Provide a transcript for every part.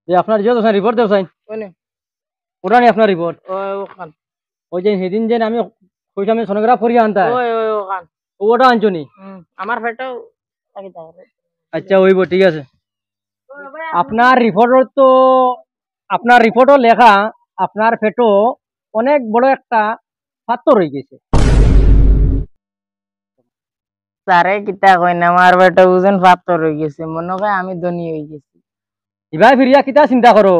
যে আপনার যে দোকান রিপোর্ট দেও সাইন কোনে ওটা নি আপনার রিপোর্ট ওখান ওই যে সেদিন যে আমি কইছি আমি সোনোগ্রাফ করিয়া আনতা ওখান ওটা আনছো নি আমার পেটও লাগি তাহলে আচ্ছা হইব ঠিক আছে আপনার রিপোর্টও লেখা আপনার পেটও অনেক বড় একটা পাথর হয়ে গেছে স্যারে কিতা কই না আমার পেটে ওজন পাথর হয়ে গেছে মনে হয় আমি ধনী হয়ে গেছি এবার ফিরিয়া কিতা চিন্তা করো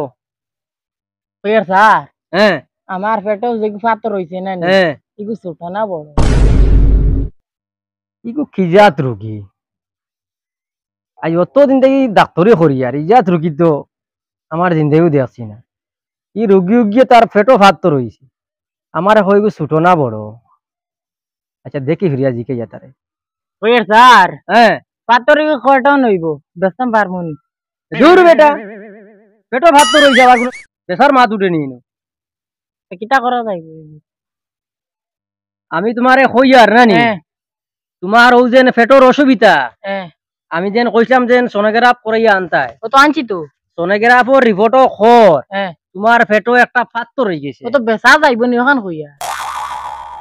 কইর স্যার হ্যাঁ আমার পেটেও যে পাথর হইছে না হ্যাঁ ইগু ছোট না বড় ইগো খিজাত রোগী আজ অতদিন থেকে ডাক্তারি করি আর ইজাত রোগী তো আমার জিন্দেগিও দেখছি না ই রোগী গিয়ে তার পেটও পাথর হয়েছে আমার হয়ে গো ছোট না বড় আচ্ছা দেখি ফিরিয়া জিকে যা তারে কইর স্যার হ্যাঁ পাথর ইগু কয়টান হইব বেসতাম পারমুনি জোর বেটা পেটও পাথর হয়ে যাওয়ার কোনো প্রেসার মাত উঠে নিয়ে কিতা করা যাইব আমি তোমারে কই আর নানি তোমার ও যেন পেটর অসুবিধা আমি যেন কইছিলাম যেন সোনোগ্রাফ করাইয়া আনতাই ও তো আনছি তো সোনোগ্রাফর রিপোর্টও খর তোমার পেটও একটা পাথর হয়ে গেছে ও তো বেসা যাইব নি ওখান কইয়া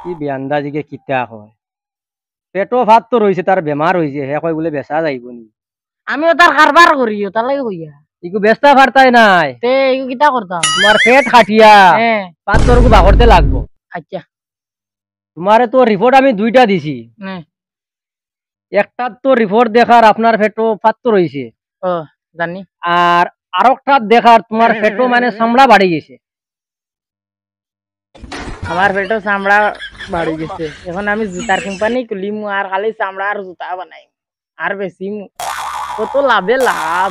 কি বিয়ান্দাজিকে কিতা হয় পেটও পাথর হইছে তার বেমার হইছে হে কই বলে বেচা যাইব নি আমিও তার কারবার করি তার লাগে কইয়া ইগু বেচতা পারতাই নাই তে ইগু কিতা করতাম তোমার পেট খাটিয়া পাথর গু বাগরতে লাগবো আচ্ছা তোমারে তো রিপোর্ট আমি দুইটা দিছি একটা তো রিপোর্ট দেখার আপনার পেটও পাথর হইছে ও জানি আর আরেকটা দেখার তোমার পেটও মানে চামড়া বাড়ি গেছে আমার পেটও চামড়া বাড়ি গেছে এখন আমি জুতার কোম্পানি খুলিমু আর খালি চামড়া আর জুতা বানাই আর বেশি কত লাভে লাভ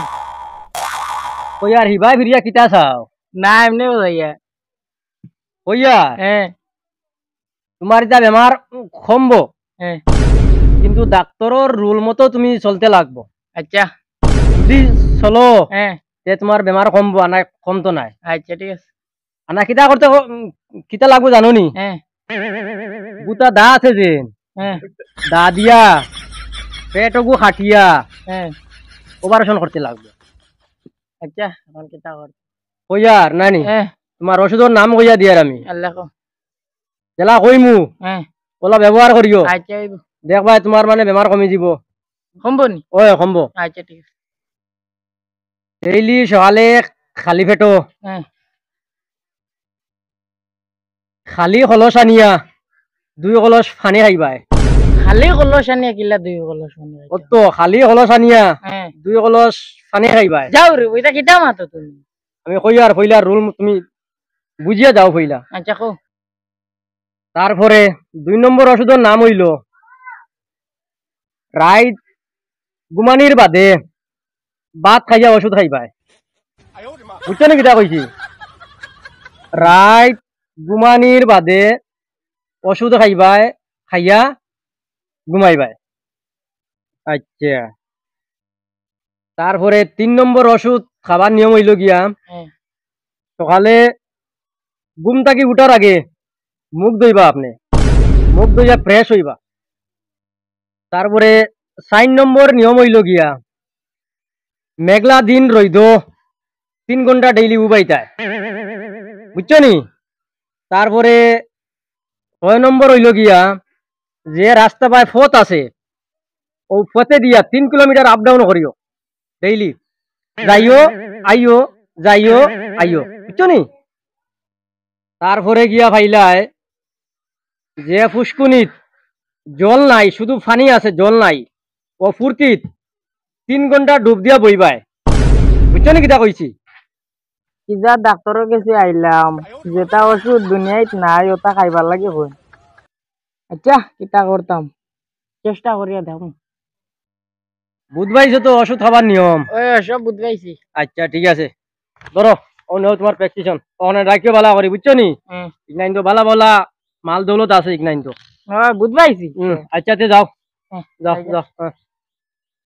কই আর হিবাই ফিরিয়া কিতা চাও না এমনি বোঝাইয়া কইয়া তোমার এটা বেমার কমব কিন্তু ডাক্তারের রুল মতো তুমি চলতে লাগবো আচ্ছা যদি চলো তে তোমার বেমার কমবো আনা কমতো নাই আচ্ছা ঠিক আছে আনা কিতা করতে কিতা লাগবো জানো নি গোটা দা আছে যে দা দিয়া পেটগু খাটিয়া অপারেশন করতে লাগবে আচ্ছা এখন কিতা করতে কইয়ার নানি তোমার ওষুধের নাম কইয়া দিয়ার আমি আল্লাহ জেলা কইমু ওলা ব্যবহার করিও আচ্ছা দেখবা তোমার মানে বেমার কমি যাব কমবো নি ওই কমবো আচ্ছা ঠিক আছে ডেইলি সকালে খালি পেটো খালি কলস আনিয়া 2 কলস পানি খাইবাই খালি কলস আনিয়া কিলা 2 কলস পানি তো খালি কলস আনিয়া 2 কলস পানি খাইবাই যাও রে ওইটা কিটা মাতো তুমি আমি কই আর কইলা রুল তুমি বুঝিয়া যাও কইলা আচ্ছা কও তারপরে 2 নম্বর ওষুধের নাম হইল রাইট ঘুমানির বাদে ভাত খাইয়া ওষুধ খাইবাই বুঝছো না কিটা কইছি রাইট ঘুমানির বাদে ওষুধ খাইবাই খাইয়া ঘুমাইবাই আচ্ছা তারপরে 3 নম্বর ওষুধ খাবার নিয়ম হইল গিয়া সকালে ঘুম থাকি উঠার আগে মুখ ধুইবা আপনি মুখ ধুইয়া ফ্রেশ হইবা তারপরে 4 নম্বর নিয়ম হইল গিয়া মেঘলা দিন রইদ 3 ঘন্টা ডেইলি উবাইতায় বুঝছো নি তারপরে 6 নম্বর হইল গিয়া যে রাস্তা পায় পথ আছে ও পথে দিয়া 3 কিলোমিটার আপ ডাউন করিও ডেইলি যাইও আইও যাইও আইও বুঝছো নি তারপরে গিয়া ভাইলাই যে ফুসকুনিত জল নাই শুধু পানি আছে জল নাই ও ফুর্তিত 3 ঘন্টা ডুব দিয়া বইবাই বুঝছো নি কিটা কইছি কিজা ডাক্তারের কাছে আইলাম যেটা ওষুধ দুনিয়ায় নাই ওটা খাইবার লাগে কই আচ্ছা কিটা করতাম চেষ্টা করিয়া দেখো বুঝবাইছো তো ওষুধ খাবার নিয়ম সব বুঝবাইছি আচ্ছা ঠিক আছে ধরো ও নেও তোমার প্রেসক্রিপশন ওখানে রাখিও বালা করি বুঝছো নি ইগনাইন তো বালা বালা মাল দৌলত আছে ইগনাইন তো বুঝবাইছি আচ্ছা তে যাও যাও যাও